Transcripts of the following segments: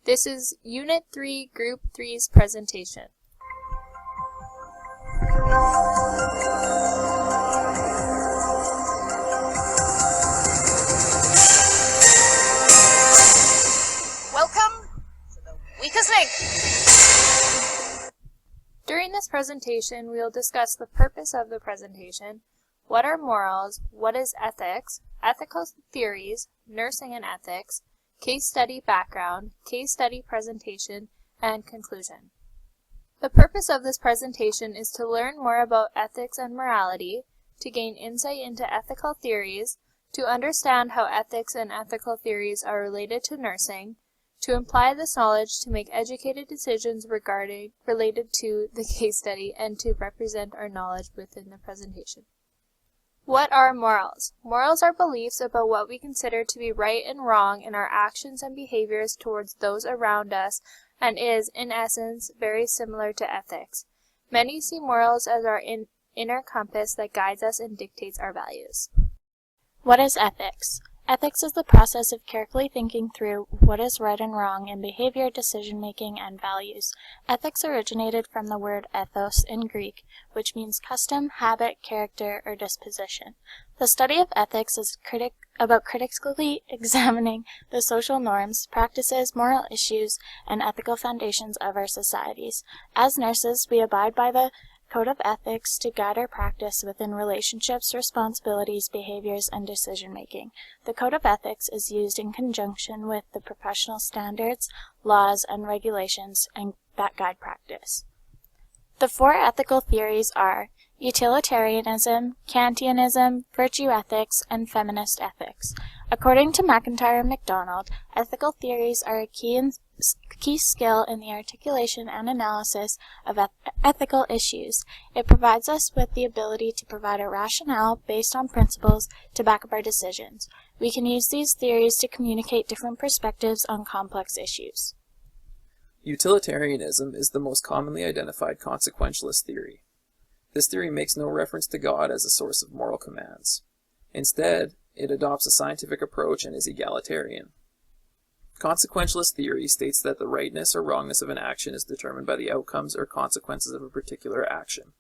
This is Unit 3, Group 3's presentation. Welcome to the weakest link. During this presentation, we will discuss the purpose of the presentation, what are morals, what is ethics, ethical theories, nursing and ethics, case study background, case study presentation, and conclusion. The purpose of this presentation is to learn more about ethics and morality, to gain insight into ethical theories, to understand how ethics and ethical theories are related to nursing, to apply this knowledge to make educated decisions related to the case study, and to represent our knowledge within the presentation. What are morals? Morals are beliefs about what we consider to be right and wrong in our actions and behaviors towards those around us, and is, in essence, very similar to ethics. Many see morals as our inner compass that guides us and dictates our values. What is ethics? Ethics is the process of carefully thinking through what is right and wrong in behavior, decision-making, and values. Ethics originated from the word ethos in Greek, which means custom, habit, character, or disposition. The study of ethics is about critically examining the social norms, practices, moral issues, and ethical foundations of our societies. As nurses, we abide by the code of ethics to guide our practice within relationships, responsibilities, behaviors, and decision-making. The code of ethics is used in conjunction with the professional standards, laws, and regulations that guide practice. The four ethical theories are utilitarianism, Kantianism, virtue ethics, and feminist ethics. According to McIntyre and MacDonald, ethical theories are a key skill in the articulation and analysis of ethical issues. It provides us with the ability to provide a rationale based on principles to back up our decisions. We can use these theories to communicate different perspectives on complex issues. Utilitarianism is the most commonly identified consequentialist theory. This theory makes no reference to God as a source of moral commands. Instead, it adopts a scientific approach and is egalitarian. Consequentialist theory states that the rightness or wrongness of an action is determined by the outcomes or consequences of a particular action.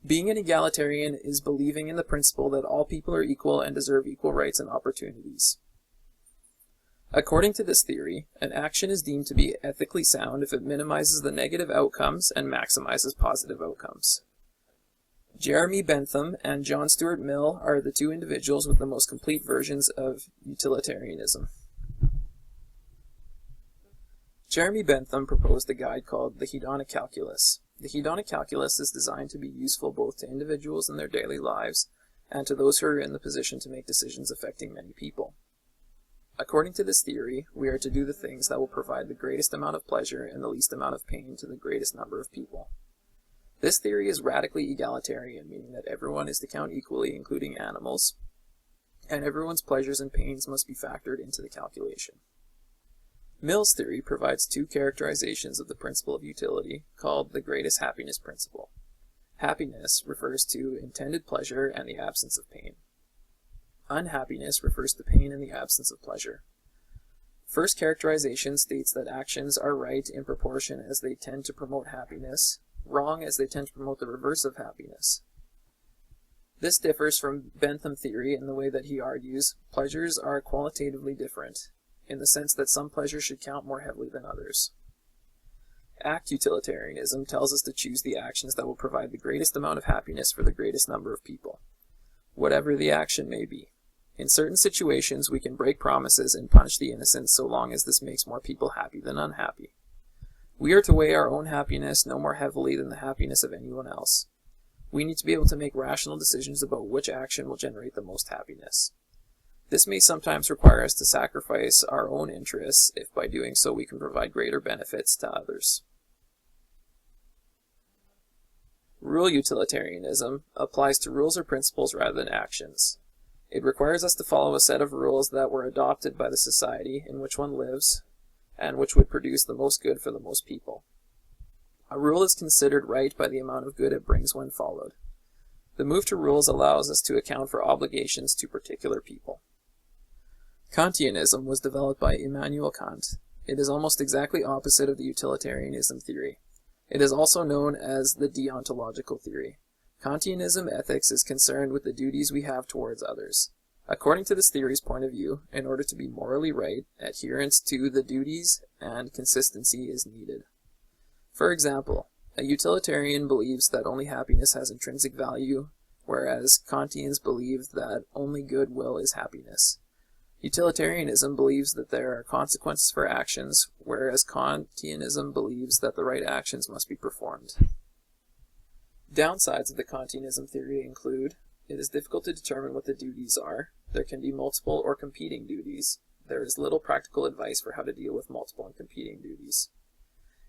Being an egalitarian is believing in the principle that all people are equal and deserve equal rights and opportunities. According to this theory, an action is deemed to be ethically sound if it minimizes the negative outcomes and maximizes positive outcomes. Jeremy Bentham and John Stuart Mill are the two individuals with the most complete versions of utilitarianism. Jeremy Bentham proposed a guide called the hedonic calculus. The hedonic calculus is designed to be useful both to individuals in their daily lives and to those who are in the position to make decisions affecting many people. According to this theory, we are to do the things that will provide the greatest amount of pleasure and the least amount of pain to the greatest number of people. This theory is radically egalitarian, meaning that everyone is to count equally, including animals, and everyone's pleasures and pains must be factored into the calculation. Mill's theory provides two characterizations of the principle of utility, called the greatest happiness principle. Happiness refers to intended pleasure and the absence of pain. Unhappiness refers to pain and the absence of pleasure. First characterization states that actions are right in proportion as they tend to promote happiness, wrong as they tend to promote the reverse of happiness. This differs from Bentham theory in the way that he argues pleasures are qualitatively different, in the sense that some pleasures should count more heavily than others. Act utilitarianism tells us to choose the actions that will provide the greatest amount of happiness for the greatest number of people, whatever the action may be. In certain situations, we can break promises and punish the innocent so long as this makes more people happy than unhappy. We are to weigh our own happiness no more heavily than the happiness of anyone else. We need to be able to make rational decisions about which action will generate the most happiness. This may sometimes require us to sacrifice our own interests if by doing so we can provide greater benefits to others. Rule utilitarianism applies to rules or principles rather than actions. It requires us to follow a set of rules that were adopted by the society in which one lives, and which would produce the most good for the most people. A rule is considered right by the amount of good it brings when followed. The move to rules allows us to account for obligations to particular people. Kantianism was developed by Immanuel Kant. It is almost exactly opposite of the utilitarianism theory. It is also known as the deontological theory. Kantianism ethics is concerned with the duties we have towards others. According to this theory's point of view, in order to be morally right, adherence to the duties and consistency is needed. For example, a utilitarian believes that only happiness has intrinsic value, whereas Kantians believe that only goodwill is happiness. Utilitarianism believes that there are consequences for actions, whereas Kantianism believes that the right actions must be performed. Downsides of the Kantianism theory include: it is difficult to determine what the duties are. There can be multiple or competing duties. There is little practical advice for how to deal with multiple and competing duties.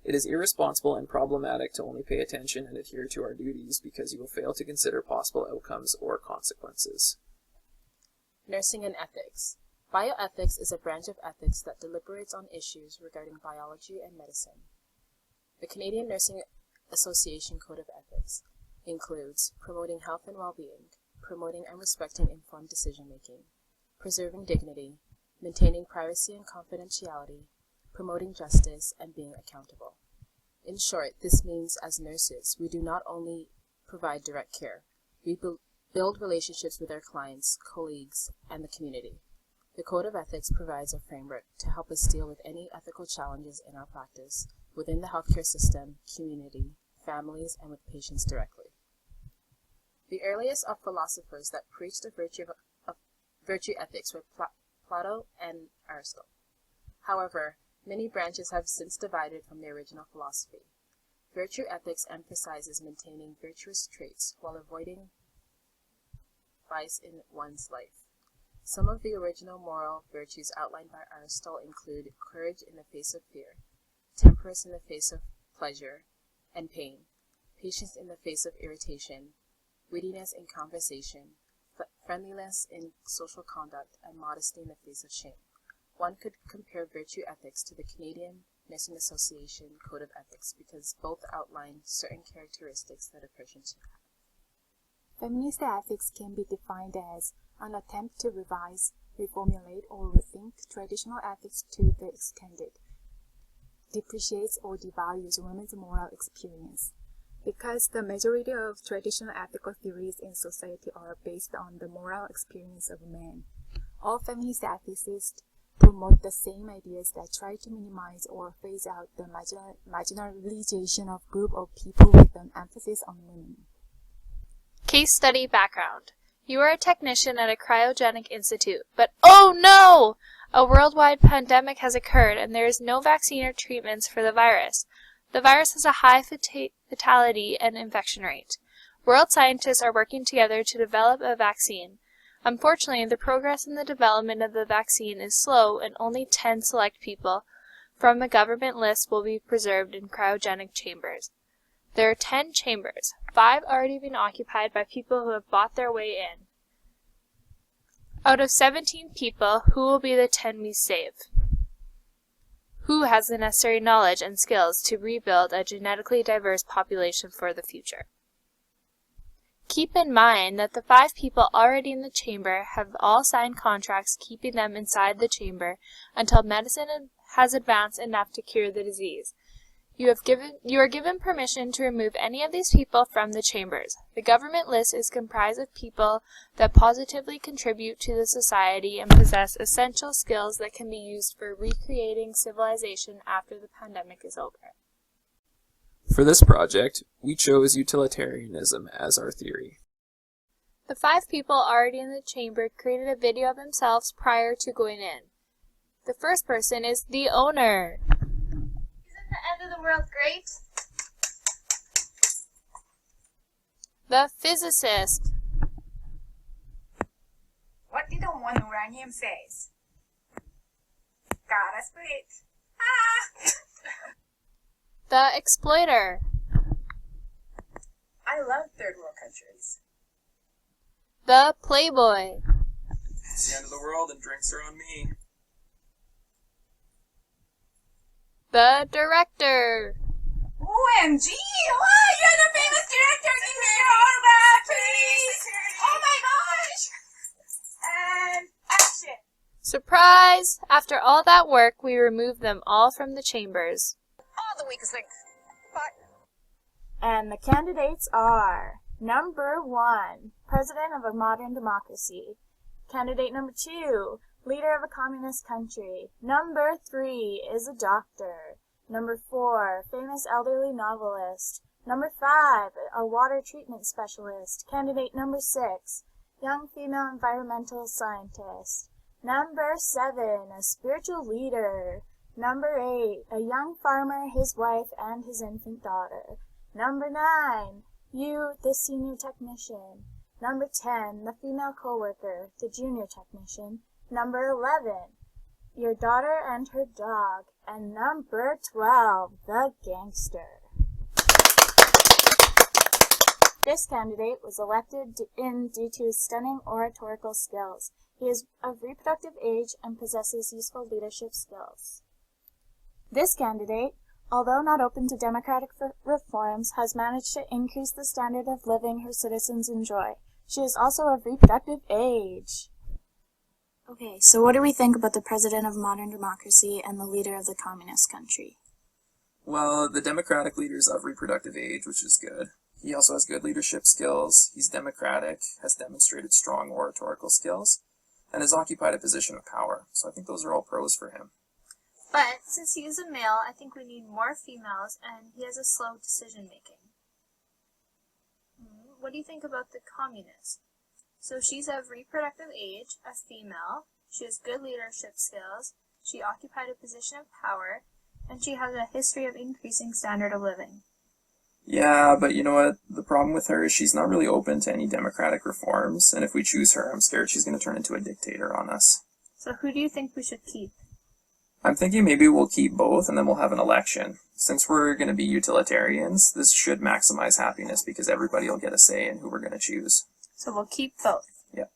It is irresponsible and problematic to only pay attention and adhere to our duties because you will fail to consider possible outcomes or consequences. Nursing and ethics. Bioethics is a branch of ethics that deliberates on issues regarding biology and medicine. The Canadian Nursing Association Code of Ethics includes promoting health and well-being, promoting and respecting informed decision-making, preserving dignity, maintaining privacy and confidentiality, promoting justice, and being accountable. In short, this means as nurses, we do not only provide direct care, we build relationships with our clients, colleagues, and the community. The Code of Ethics provides a framework to help us deal with any ethical challenges in our practice within the healthcare system, community, families, and with patients directly. The earliest of philosophers that preached the virtue ethics were Plato and Aristotle. However, many branches have since divided from the original philosophy. Virtue ethics emphasizes maintaining virtuous traits while avoiding vice in one's life. Some of the original moral virtues outlined by Aristotle include courage in the face of fear, temperance in the face of pleasure and pain, patience in the face of irritation, wittiness in conversation, friendliness in social conduct, and modesty in the face of shame. One could compare virtue ethics to the Canadian Nursing Association Code of Ethics because both outline certain characteristics that a person should have. Feminist ethics can be defined as an attempt to revise, reformulate, or rethink traditional ethics to the extent it depreciates or devalues women's moral experience. Because the majority of traditional ethical theories in society are based on the moral experience of men, all feminist ethicists promote the same ideas that try to minimize or phase out the marginalization of group of people with an emphasis on women. Case study background. You are a technician at a cryogenic institute, but oh no! A worldwide pandemic has occurred and there is no vaccine or treatments for the virus. The virus has a high fatality and infection rate. World scientists are working together to develop a vaccine. Unfortunately, the progress in the development of the vaccine is slow and only 10 select people from a government list will be preserved in cryogenic chambers. There are 10 chambers, 5 already been occupied by people who have bought their way in. Out of 17 people, who will be the 10 we save? Who has the necessary knowledge and skills to rebuild a genetically diverse population for the future? Keep in mind that the 5 people already in the chamber have all signed contracts keeping them inside the chamber until medicine has advanced enough to cure the disease. You are given permission to remove any of these people from the chambers. The government list is comprised of people that positively contribute to the society and possess essential skills that can be used for recreating civilization after the pandemic is over. For this project, we chose utilitarianism as our theory. The 5 people already in the chamber created a video of themselves prior to going in. The first person is the owner. Isn't the end of the world great? The physicist. What did the one uranium says? Gotta split. Ah! The exploiter. I love third world countries. The playboy. It's the end of the world and drinks are on me. The director. OMG! Oh, you're the famous director! Give me your autograph, please! Oh my gosh! And action! Surprise! After all that work, we removed them all from the chambers. All the weakest link. And the candidates are number 1, President of a Modern Democracy. Candidate number 2, Leader of a Communist Country. Number 3 is a doctor. Number 4, Famous Elderly Novelist. Number 5, a Water Treatment Specialist. Candidate number 6, Young Female Environmental Scientist. Number 7, a Spiritual Leader. Number 8, a young farmer, his wife, and his infant daughter. Number 9, you, the senior technician. Number 10, the female co-worker, the junior technician. Number 11, your daughter and her dog. And number 12, the gangster. This candidate was elected due to his stunning oratorical skills. He is of reproductive age and possesses useful leadership skills. This candidate, although not open to democratic reforms, has managed to increase the standard of living her citizens enjoy. She is also of reproductive age. Okay, so what do we think about the president of modern democracy and the leader of the communist country? Well, the democratic leader is of reproductive age, which is good. He also has good leadership skills, he's democratic, has demonstrated strong oratorical skills, and has occupied a position of power. So I think those are all pros for him. But since he is a male, I think we need more females, and he has a slow decision-making. What do you think about the communist? So she's of reproductive age, a female, she has good leadership skills, she occupied a position of power, and she has a history of increasing standard of living. Yeah, but you know what? The problem with her is she's not really open to any democratic reforms, and if we choose her, I'm scared she's going to turn into a dictator on us. So who do you think we should keep? I'm thinking maybe we'll keep both, and then we'll have an election. Since we're going to be utilitarians, this should maximize happiness because everybody will get a say in who we're going to choose. So we'll keep both. Yep.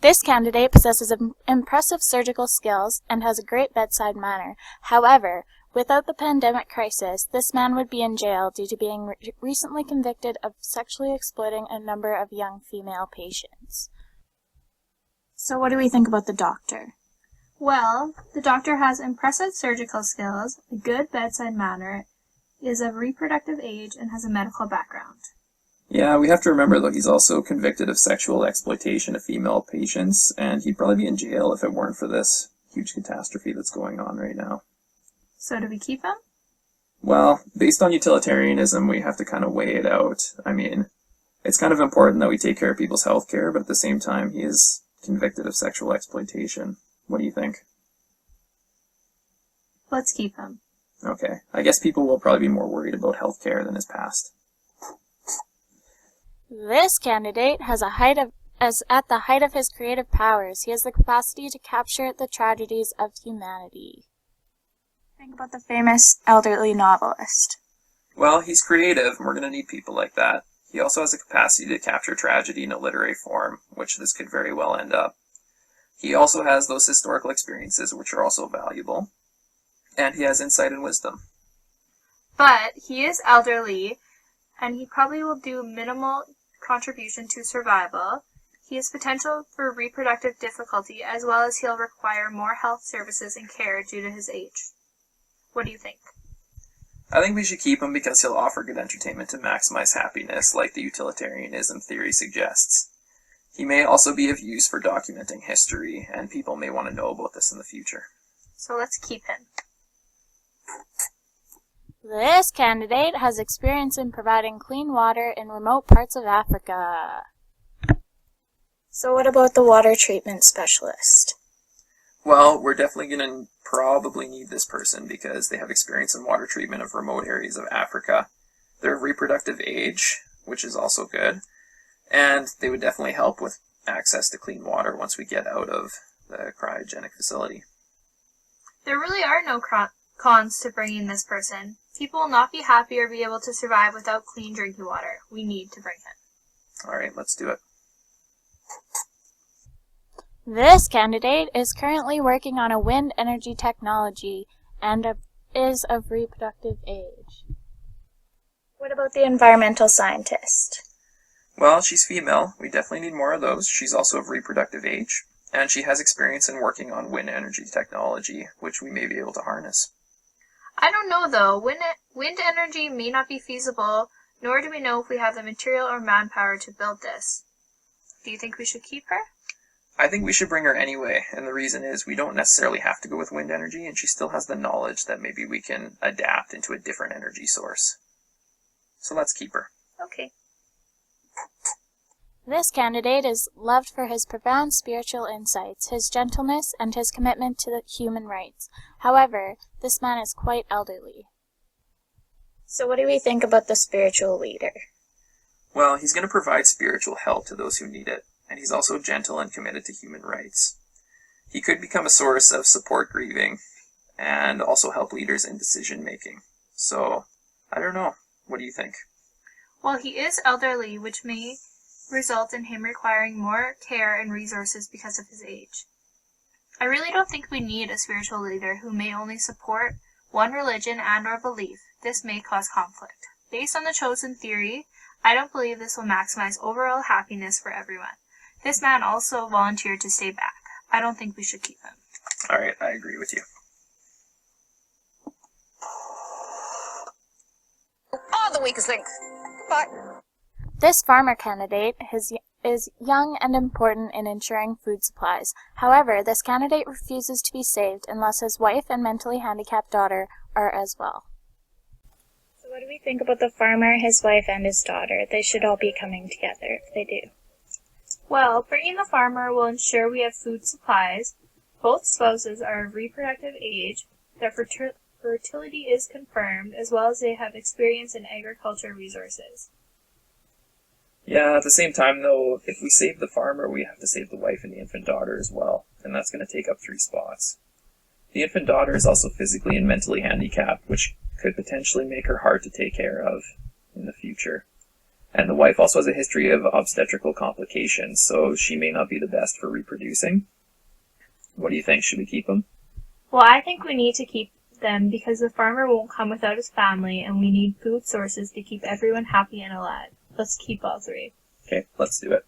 This candidate possesses impressive surgical skills and has a great bedside manner. However, without the pandemic crisis, this man would be in jail due to being recently convicted of sexually exploiting a number of young female patients. So what do we think about the doctor? Well, the doctor has impressive surgical skills, a good bedside manner, is of reproductive age, and has a medical background. Yeah, we have to remember, though, he's also convicted of sexual exploitation of female patients, and he'd probably be in jail if it weren't for this huge catastrophe that's going on right now. So do we keep him? Well, based on utilitarianism, we have to kind of weigh it out. I mean, it's kind of important that we take care of people's health care, but at the same time, he is convicted of sexual exploitation. What do you think? Let's keep him. Okay. I guess people will probably be more worried about health care than his past. This candidate is at the height of his creative powers. He has the capacity to capture the tragedies of humanity. Think about the famous elderly novelist. Well, he's creative, and we're going to need people like that. He also has the capacity to capture tragedy in a literary form, which this could very well end up. He also has those historical experiences, which are also valuable. And he has insight and wisdom. But he is elderly, and he probably will do minimal contribution to survival. He has potential for reproductive difficulty, as well as he'll require more health services and care due to his age. What do you think? I think we should keep him because he'll offer good entertainment to maximize happiness, like the utilitarianism theory suggests. He may also be of use for documenting history, and people may want to know about this in the future. So let's keep him. This candidate has experience in providing clean water in remote parts of Africa. So what about the water treatment specialist? Well, we're definitely going to probably need this person because they have experience in water treatment of remote areas of Africa. They're of reproductive age, which is also good, and they would definitely help with access to clean water once we get out of the cryogenic facility. There really are no cons to bringing this person. People will not be happy or be able to survive without clean drinking water. We need to bring him. Alright, let's do it. This candidate is currently working on a wind energy technology and is of reproductive age. What about the environmental scientist? Well, she's female. We definitely need more of those. She's also of reproductive age. and she has experience in working on wind energy technology, which we may be able to harness. I don't know though. Wind energy may not be feasible, nor do we know if we have the material or manpower to build this. Do you think we should keep her? I think we should bring her anyway, and the reason is we don't necessarily have to go with wind energy, and she still has the knowledge that maybe we can adapt into a different energy source. So let's keep her. Okay. This candidate is loved for his profound spiritual insights, his gentleness, and his commitment to the human rights. However, this man is quite elderly. So what do we think about the spiritual leader? Well, he's going to provide spiritual help to those who need it, and he's also gentle and committed to human rights. He could become a source of support grieving, and also help leaders in decision making. So, I don't know. What do you think? Well, he is elderly, which may result in him requiring more care and resources because of his age. I really don't think we need a spiritual leader who may only support one religion and or belief. This may cause conflict. Based on the chosen theory, I don't believe this will maximize overall happiness for everyone. This man also volunteered to stay back. I don't think we should keep him. Alright, I agree with you. Oh, the weakest link. Goodbye. This farmer candidate is young and important in ensuring food supplies. However, this candidate refuses to be saved unless his wife and mentally handicapped daughter are as well. So what do we think about the farmer, his wife, and his daughter? They should all be coming together if they do. Well, bringing the farmer will ensure we have food supplies, both spouses are of reproductive age, their fertility is confirmed, as well as they have experience in agriculture resources. Yeah, at the same time though, if we save the farmer, we have to save the wife and the infant daughter as well, and that's going to take up 3 spots. The infant daughter is also physically and mentally handicapped, which could potentially make her hard to take care of in the future. And the wife also has a history of obstetrical complications, so she may not be the best for reproducing. What do you think? Should we keep them? Well, I think we need to keep them because the farmer won't come without his family, and we need food sources to keep everyone happy and alive. Let's keep all 3. Okay, let's do it.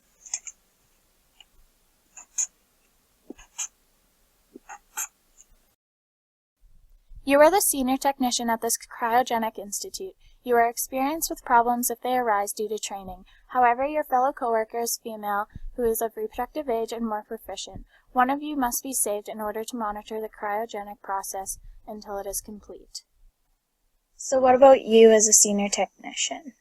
You are the senior technician at this cryogenic institute. You are experienced with problems if they arise due to training. However, your fellow coworker is female who is of reproductive age and more proficient. One of you must be saved in order to monitor the cryogenic process until it is complete. So what about you as a senior technician?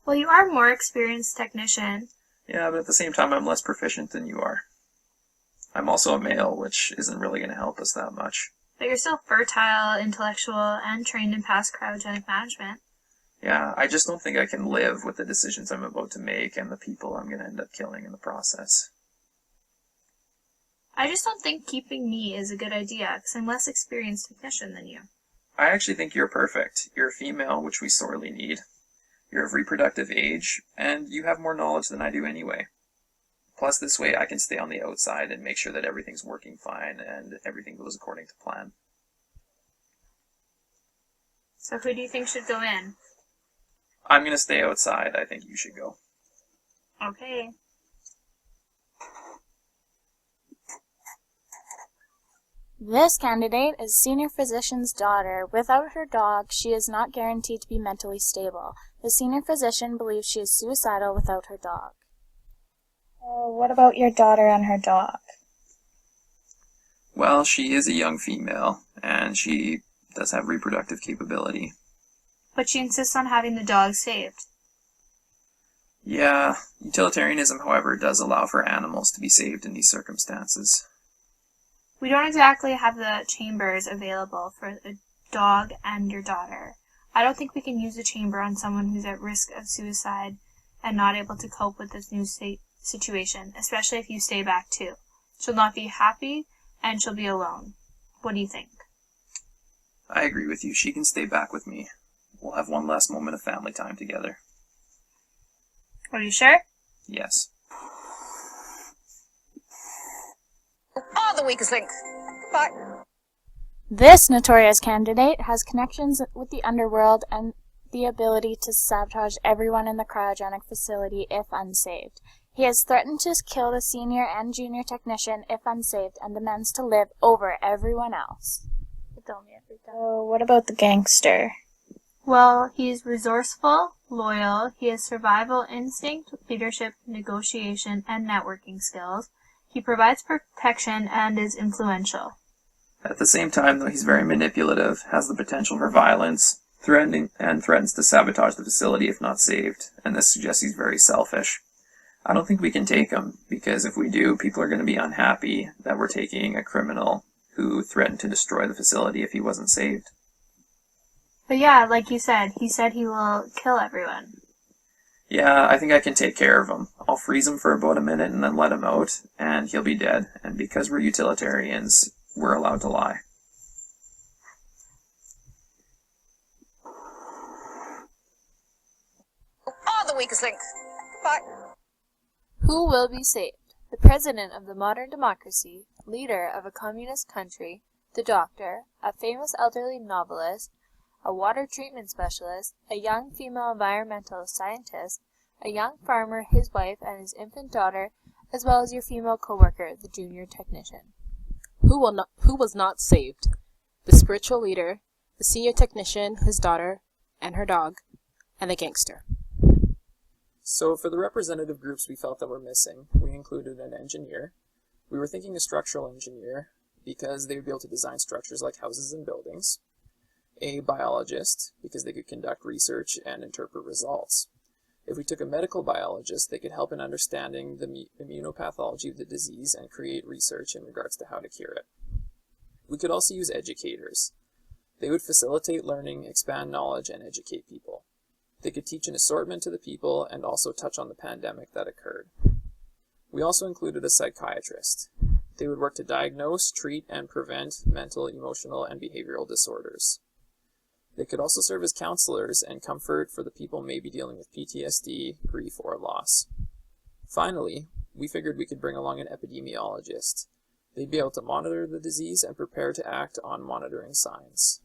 Well, you are a more experienced technician. Yeah, but at the same time, I'm less proficient than you are. I'm also a male, which isn't really going to help us that much. But you're still fertile, intellectual, and trained in past cryogenic management. Yeah, I just don't think I can live with the decisions I'm about to make and the people I'm going to end up killing in the process. I just don't think keeping me is a good idea, because I'm less experienced technician than you. I actually think you're perfect. You're a female, which we sorely need. You're of reproductive age, and you have more knowledge than I do anyway. Plus, this way I can stay on the outside and make sure that everything's working fine and everything goes according to plan. So who do you think should go in? I'm going to stay outside. I think you should go. Okay. This candidate is senior physician's daughter. Without her dog, she is not guaranteed to be mentally stable. The senior physician believes she is suicidal without her dog. What about your daughter and her dog? Well, she is a young female, and she does have reproductive capability. But she insists on having the dog saved. Yeah, utilitarianism, however, does allow for animals to be saved in these circumstances. We don't exactly have the chambers available for the dog and your daughter. I don't think we can use a chamber on someone who's at risk of suicide and not able to cope with this new situation, especially if you stay back too. She'll not be happy, and she'll be alone. What do you think? I agree with you. She can stay back with me. We'll have one last moment of family time together. Are you sure? Yes. Oh, the weakest link. Goodbye. This notorious candidate has connections with the underworld and the ability to sabotage everyone in the cryogenic facility if unsaved. He has threatened to kill the senior and junior technician if unsaved and demands to live over everyone else. He told me every time. So what about the gangster? Well, he's resourceful, loyal, he has survival instinct, leadership, negotiation, and networking skills. He provides protection and is influential. At the same time, though, he's very manipulative, has the potential for violence, threatens to sabotage the facility if not saved, and this suggests he's very selfish. I don't think we can take him, because if we do, people are going to be unhappy that we're taking a criminal who threatened to destroy the facility if he wasn't saved. But yeah, like you said, he said he will kill everyone. Yeah, I think I can take care of him. I'll freeze him for about a minute and then let him out, and he'll be dead. And because we're utilitarians, we're allowed to lie. Oh, the weakest link. Bye. Who will be saved? The president of the modern democracy, leader of a communist country, the doctor, a famous elderly novelist, a water treatment specialist, a young female environmental scientist, a young farmer, his wife, and his infant daughter, as well as your female coworker, the junior technician. Who was not saved? The spiritual leader, the senior technician, his daughter, and her dog, and the gangster. So for the representative groups we felt that were missing, we included an engineer. We were thinking a structural engineer, because they would be able to design structures like houses and buildings. A biologist, because they could conduct research and interpret results. If we took a medical biologist, they could help in understanding the immunopathology of the disease and create research in regards to how to cure it. We could also use educators. They would facilitate learning, expand knowledge, and educate people. They could teach an assortment to the people and also touch on the pandemic that occurred. We also included a psychiatrist. They would work to diagnose, treat, and prevent mental, emotional, and behavioral disorders. They could also serve as counselors and comfort for the people maybe dealing with PTSD, grief, or loss. Finally, we figured we could bring along an epidemiologist. They'd be able to monitor the disease and prepare to act on monitoring signs.